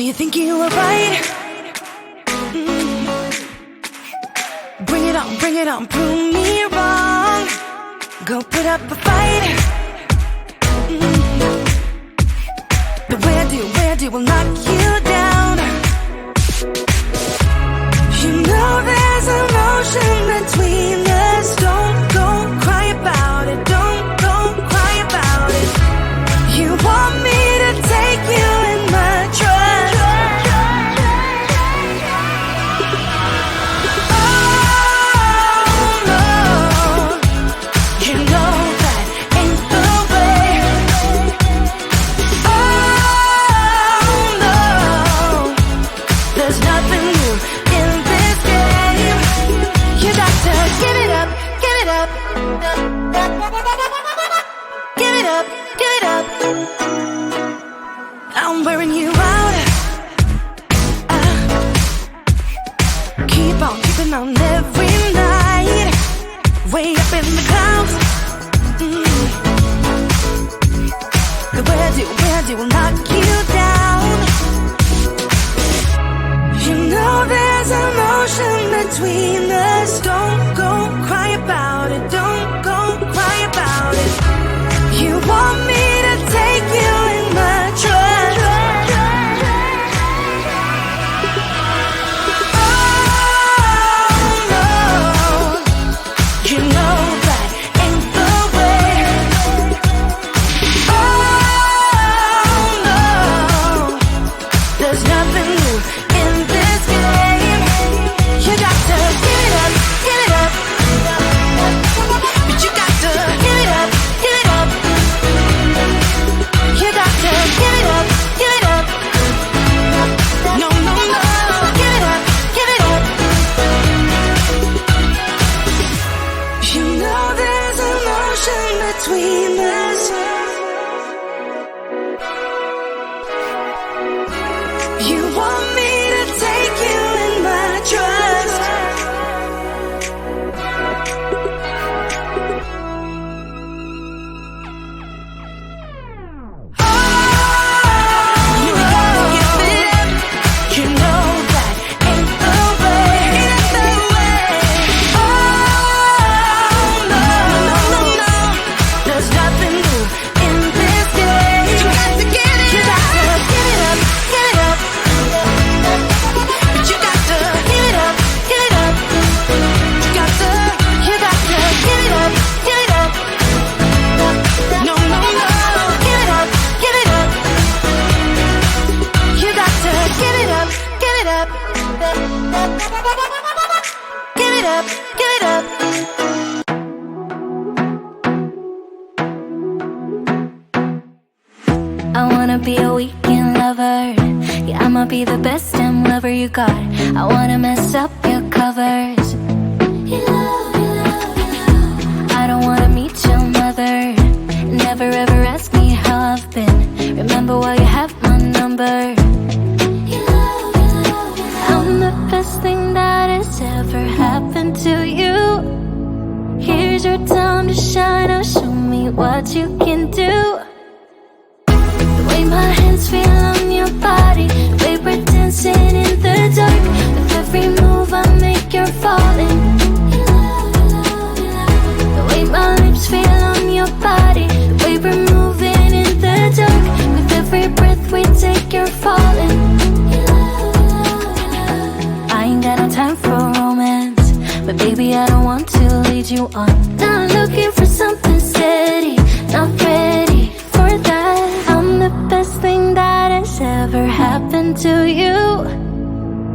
you think you were right? Bring it on, prove me wrong. Go put up a fight. But where do will knock you down? You know there's emotion between us. Don't go cry about it. Don't go cry about it. You want me to take you in my trust. Oh no, you know that ain't the way. Oh no, there's nothing new in this game. You got to give it up, give it up. Give it up, give it up. I'm wearing you out. Keep on keeping on every night. Way up in the clouds. Where do will knock you down? You know there's emotion between us. Don't go cry about it. Don't go cry about it. You want me to take you in my trust. Oh no, you know that ain't the way. Oh no, there's nothing new in this game. You got to give it up, give it up. But you got to give it up, give it up. You got to give it up, give it up. No, no, no, give it up, give it up. You know there's emotion between us. You want me to take you in my trust. You got to give it up. You know that ain't the way. Ain't the way. Oh no, no, no, no. There's nothing new in this game. You got to give it up. You got to give it up, give it up. But you got to give it up, give it up. You got to give it up, give it up. No, no, no, give it up, give it up. You got to give it up, give it up. Give it up, give it up. I wanna be a weekend lover. Yeah, I'ma be the best damn lover you got. I wanna mess up your covers. I don't wanna meet your mother. Never ever ask me how I've been. Remember why you have my number. I'm the best thing that has ever happened to you. Here's your time to shine. Now show me what you can do. The way my hands feel on your body, the way we're dancing in the dark. With every move I make, you're falling. The way my lips feel on your body, the way we're moving in the dark. With every breath we take, you're falling. I ain't got no time for romance, but baby I don't want to lead you on. Not looking for something steady, not ready for that. I'm the best thing that has ever happened to you.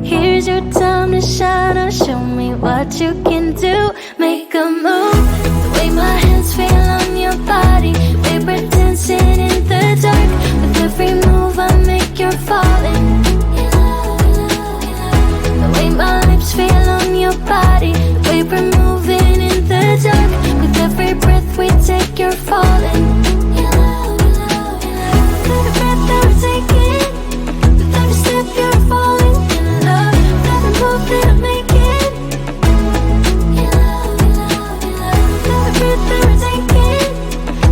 Here's your time to shine. Now show me what you can do. Make a move. The way my hands feel on your body, the way we're dancing in the dark. With every move I make, you're falling. The way my lips feel on your body, the way we're moving in the dark. With every breath we take, you're falling. Every breath that we're taking, with every step you're falling in love. With every move that I'm making, every breath that we're taking,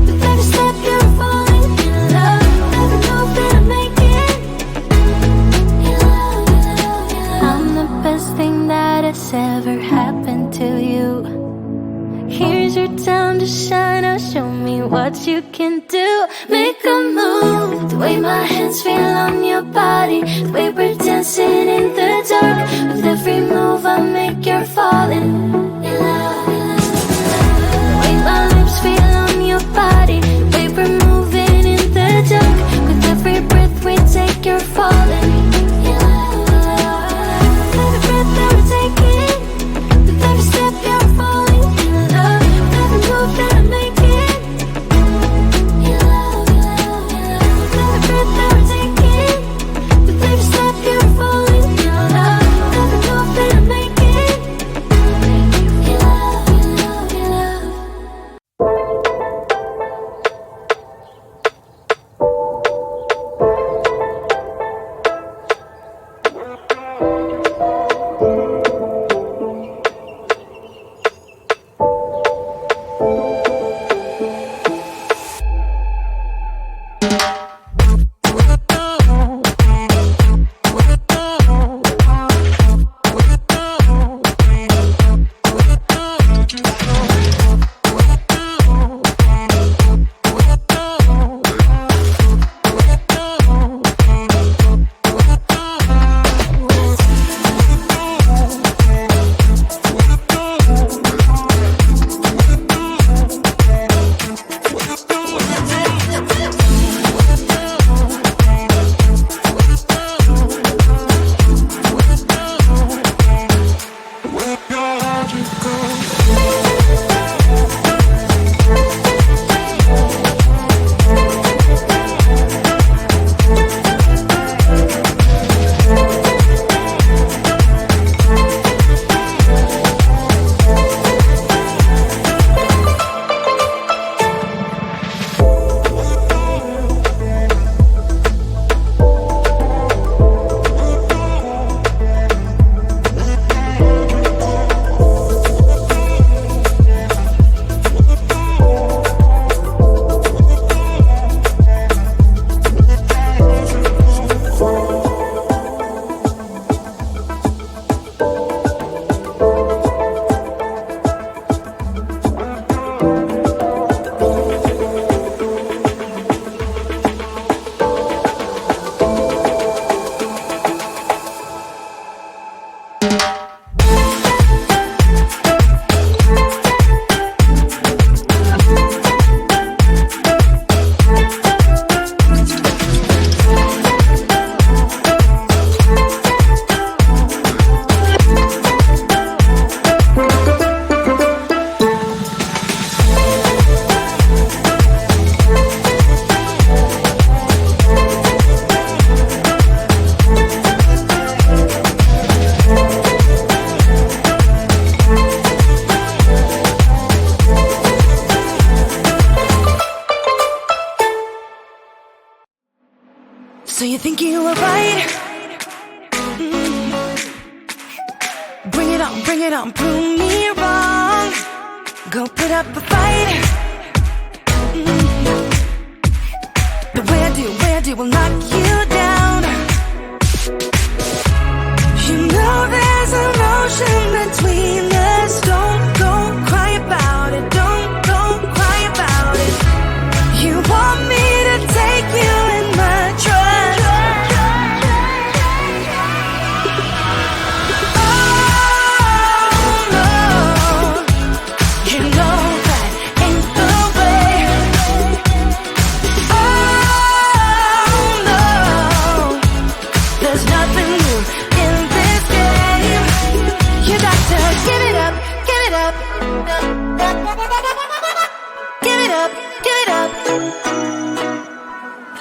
with every step you're falling in love. With every move that I'm making. to shine. Now show me what you can do. Make a move. The way my hands feel on your body, the way we're dancing in the dark. With every move I make, you're falling in love. The way my lips feel on your body, the way we're moving in the dark. With every breath we take, you're falling in love. With every breath that we're taking, with every step you're falling in love. With every move that I'm making, in love, in love, in love. With every breath that we're taking, with every step you're falling in love. With every move that I'm making, in love, in love, in love. So you think you were right? Bring it on, prove me wrong. Go put up a fight. But where do will knock you down? You know there's an ocean between us. Don't cry about it. Don't cry about it. You want me to take you in my trust.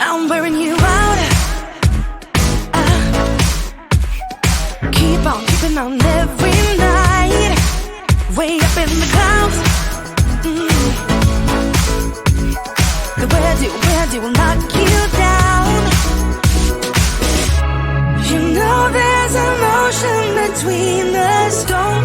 I'm wearing you out. Keep on keeping on every night. Way up in the clouds. The where do will knock you down. You know there's an ocean between us. Don't